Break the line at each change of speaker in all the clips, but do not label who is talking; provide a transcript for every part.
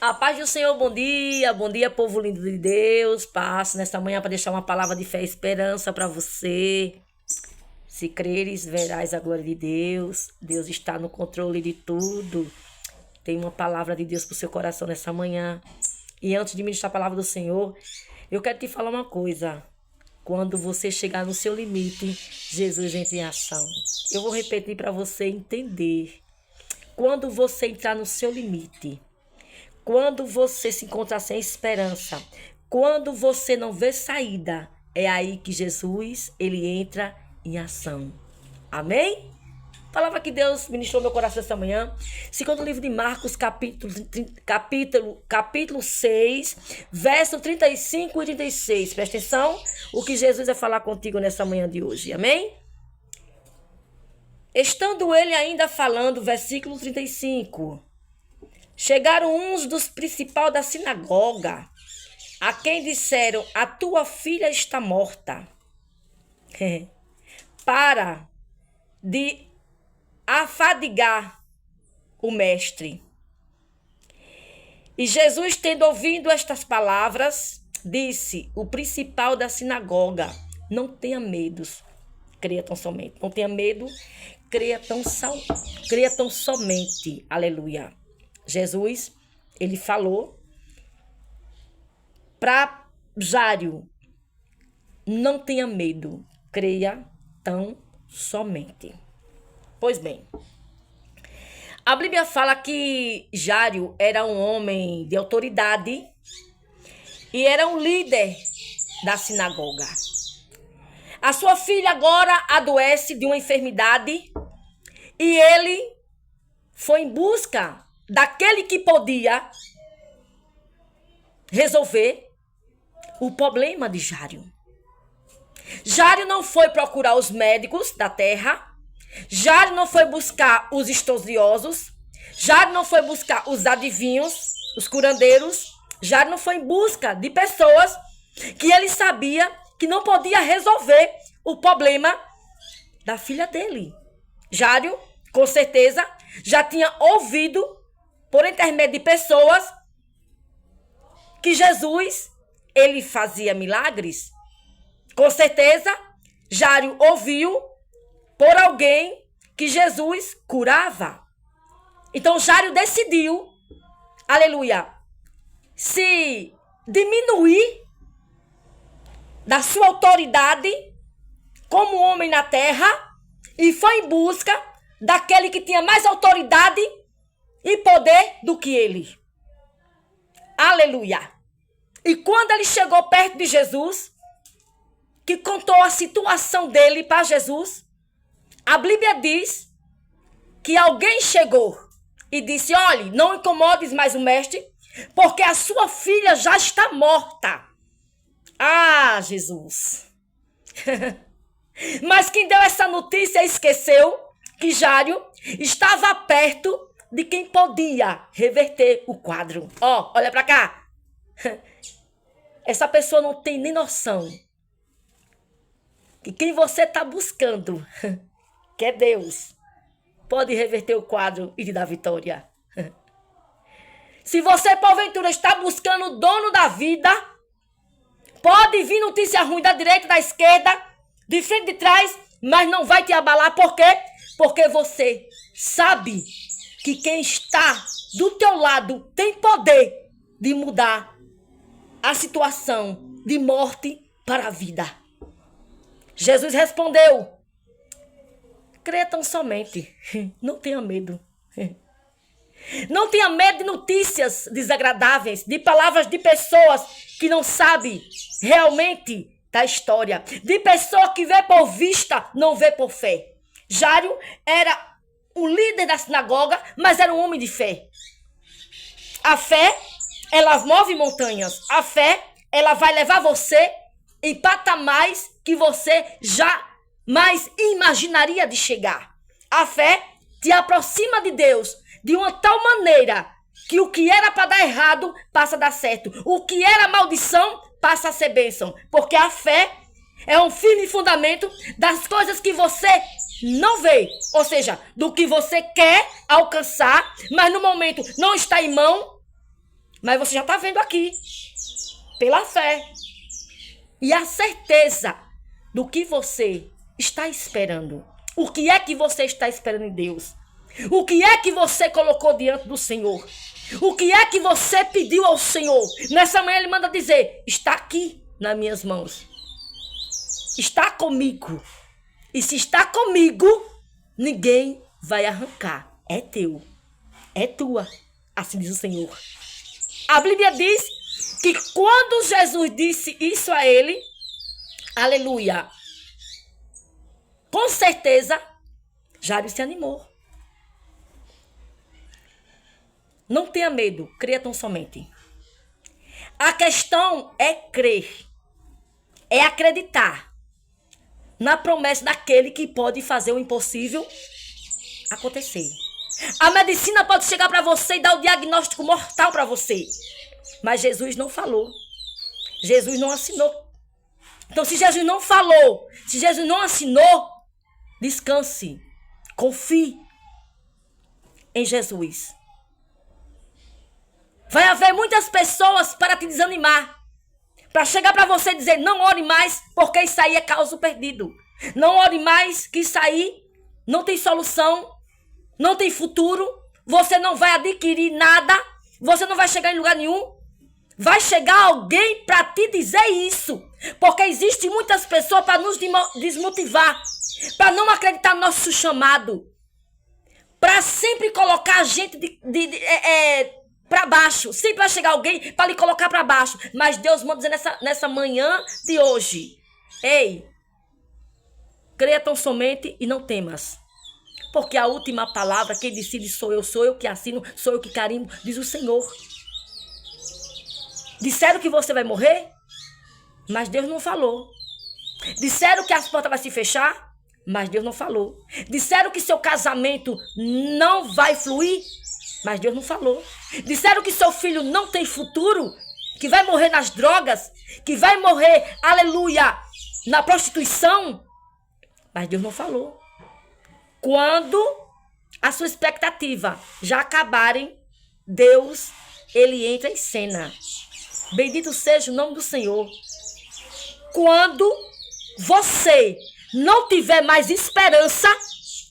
A paz do Senhor, bom dia, povo lindo de Deus. Passo nesta manhã para deixar uma palavra de fé e esperança para você. Se creres, verás a glória de Deus. Deus está no controle de tudo. Tem uma palavra de Deus para o seu coração nessa manhã. E antes de ministrar a palavra do Senhor, eu quero te falar uma coisa. Quando você chegar no seu limite, Jesus entra em ação. Eu vou repetir para você entender. Quando você entrar no seu limite, quando você se encontrar sem esperança, quando você não vê saída, é aí que Jesus, ele entra em ação. Amém? Palavra que Deus ministrou no meu coração essa manhã. Segundo o livro de Marcos, capítulo 6, verso 35 e 36. Presta atenção, o que Jesus vai falar contigo nessa manhã de hoje. Amém? Estando ele ainda falando, versículo 35. Chegaram uns dos principais da sinagoga, a quem disseram: a tua filha está morta. Para de afadigar o mestre. E Jesus, tendo ouvido estas palavras, disse: o principal da sinagoga, não tenha medo, creia tão somente. Não tenha medo, creia tão somente. Aleluia. Jesus, ele falou para Jário: não tenha medo, creia tão somente. Pois bem, a Bíblia fala que Jário era um homem de autoridade e era um líder da sinagoga. A sua filha agora adoece de uma enfermidade e ele foi em busca daquele que podia resolver o problema de Jário. Jário não foi procurar os médicos da terra. Jário não foi buscar os estudiosos. Jário não foi buscar os adivinhos, os curandeiros. Jário não foi em busca de pessoas que ele sabia que não podia resolver o problema da filha dele. Jário, com certeza, já tinha ouvido por intermédio de pessoas que Jesus, ele fazia milagres. Com certeza, Jário ouviu por alguém que Jesus curava. Então, Jário decidiu, aleluia, se diminuir da sua autoridade como homem na terra e foi em busca daquele que tinha mais autoridade e poder do que ele. Aleluia. E quando ele chegou perto de Jesus, que contou a situação dele para Jesus, a Bíblia diz que alguém chegou e disse: olhe, não incomodes mais o mestre, porque a sua filha já está morta. Ah, Jesus. Mas quem deu essa notícia esqueceu que Jário estava perto de quem podia reverter o quadro. Ó, olha pra cá. Essa pessoa não tem nem noção que quem você está buscando, que é Deus, pode reverter o quadro e te dar vitória. Se você, porventura, está buscando o dono da vida, pode vir notícia ruim da direita, da esquerda, de frente, de trás, mas não vai te abalar. Por quê? Porque você sabe que quem está do teu lado tem poder de mudar a situação de morte para a vida. Jesus respondeu: creia tão somente, não tenha medo. Não tenha medo de notícias desagradáveis, de palavras de pessoas que não sabem realmente da história, de pessoa que vê por vista, não vê por fé. Jário era o líder da sinagoga, mas era um homem de fé. A fé, ela move montanhas. A fé, ela vai levar você em patamares que você jamais imaginaria de chegar. A fé te aproxima de Deus de uma tal maneira que o que era para dar errado passa a dar certo. O que era maldição passa a ser bênção. Porque a fé é um firme fundamento das coisas que você não vê. Ou seja, do que você quer alcançar, mas no momento não está em mão. Mas você já está vendo aqui, pela fé. E a certeza do que você está esperando. O que é que você está esperando em Deus? O que é que você colocou diante do Senhor? O que é que você pediu ao Senhor? Nessa manhã ele manda dizer, está aqui nas minhas mãos. Está comigo. E se está comigo, ninguém vai arrancar. É teu. É tua. Assim diz o Senhor. A Bíblia diz que quando Jesus disse isso a ele, aleluia, com certeza, Jairo se animou. Não tenha medo, creia tão somente. A questão é crer, é acreditar na promessa daquele que pode fazer o impossível acontecer. A medicina pode chegar para você e dar o diagnóstico mortal para você. Mas Jesus não falou. Jesus não assinou. Então, se Jesus não falou, se Jesus não assinou, descanse. Confie em Jesus. Vai haver muitas pessoas para te desanimar. Para chegar para você e dizer, não ore mais, porque isso aí é caso perdido. Não ore mais, que isso aí não tem solução, não tem futuro. Você não vai adquirir nada. Você não vai chegar em lugar nenhum. Vai chegar alguém para te dizer isso. Porque existe muitas pessoas para nos desmotivar. Para não acreditar no nosso chamado. Para sempre colocar a gente para baixo. Sempre vai chegar alguém para lhe colocar para baixo. Mas Deus manda dizer nessa manhã de hoje. Ei, creia tão somente e não temas. Porque a última palavra, quem decide sou eu que assino, sou eu que carimbo, diz o Senhor. Disseram que você vai morrer, mas Deus não falou. Disseram que as portas vão se fechar, mas Deus não falou. Disseram que seu casamento não vai fluir, mas Deus não falou. Disseram que seu filho não tem futuro, que vai morrer nas drogas, que vai morrer, aleluia, na prostituição, mas Deus não falou. Quando a sua expectativa já acabarem, Deus, ele entra em cena. Bendito seja o nome do Senhor. Quando você não tiver mais esperança,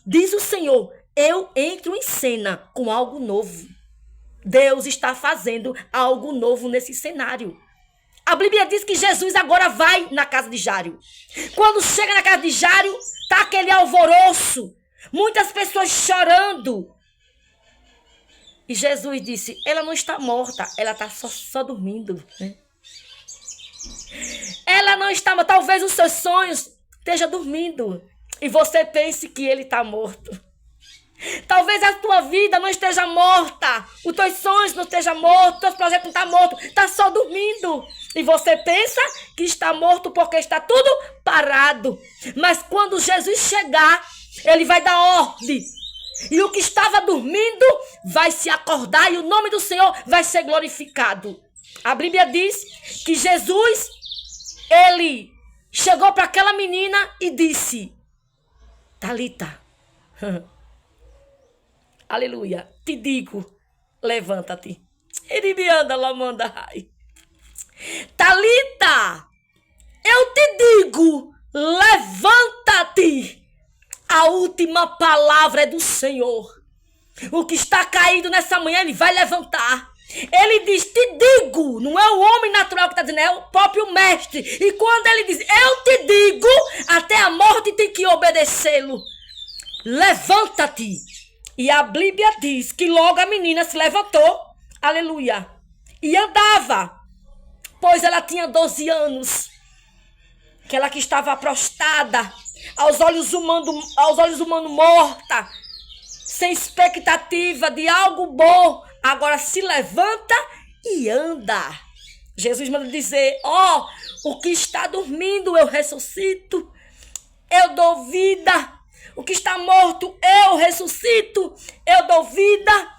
diz o Senhor, eu entro em cena com algo novo. Deus está fazendo algo novo nesse cenário. A Bíblia diz que Jesus agora vai na casa de Jairo. Quando chega na casa de Jairo, tá aquele alvoroço. Muitas pessoas chorando. E Jesus disse, ela não está morta, ela está só dormindo. Né? Ela não está morta, talvez os seus sonhos estejam dormindo. E você pense que ele está morto. Talvez a tua vida não esteja morta. Os teus sonhos não estejam mortos, os teus projetos não estão mortos. Está só dormindo. E você pensa que está morto porque está tudo parado. Mas quando Jesus chegar, ele vai dar ordem. E o que estava dormindo vai se acordar e o nome do Senhor vai ser glorificado. A Bíblia diz que Jesus, ele chegou para aquela menina e disse, Talita, aleluia, te digo, levanta-te. Ele me anda lá, manda ai. Talita, eu te digo, levanta-te. A última palavra é do Senhor. O que está caído nessa manhã, ele vai levantar. Ele diz, te digo, não é o homem natural que está dizendo, é o próprio mestre. E quando ele diz, eu te digo, até a morte tem que obedecê-lo. Levanta-te. E a Bíblia diz que logo a menina se levantou, aleluia, e andava, pois ela tinha 12 anos. Aquela que estava prostrada, aos olhos humanos morta, sem expectativa de algo bom, agora se levanta e anda. Jesus manda dizer, o que está dormindo eu ressuscito, eu dou vida. O que está morto eu ressuscito, eu dou vida.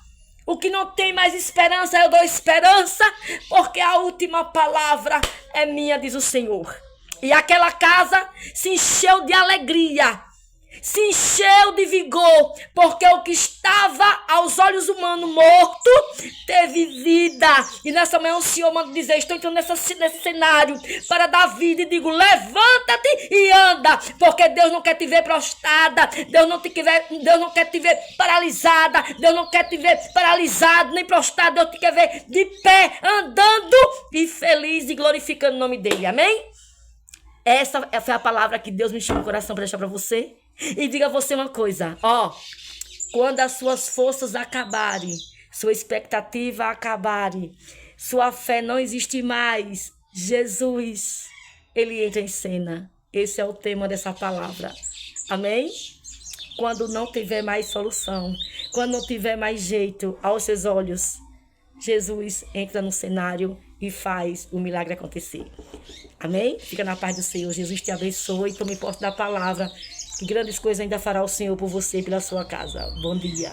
O que não tem mais esperança eu dou esperança, porque a última palavra é minha, diz o Senhor. E aquela casa se encheu de alegria. se encheu de vigor, porque o que estava aos olhos humanos morto teve vida. E nessa manhã o Senhor manda dizer: estou entrando nesse cenário para dar vida, e digo: levanta-te e anda, porque Deus não quer te ver prostrada, Deus não quer te ver paralisada, Deus não quer te ver paralisado nem prostrado, Deus te quer ver de pé, andando e feliz e glorificando o nome dele. Amém? Essa foi a palavra que Deus me encheu no coração para deixar para você. E diga a você uma coisa, quando as suas forças acabarem, sua expectativa acabarem, sua fé não existe mais, Jesus, ele entra em cena. Esse é o tema dessa palavra. Amém? Quando não tiver mais solução, quando não tiver mais jeito aos seus olhos, Jesus entra no cenário e faz o milagre acontecer. Amém? Fica na paz do Senhor. Jesus te abençoe. Tome posse da palavra. Que grandes coisas ainda fará o Senhor por você e pela sua casa. Bom dia.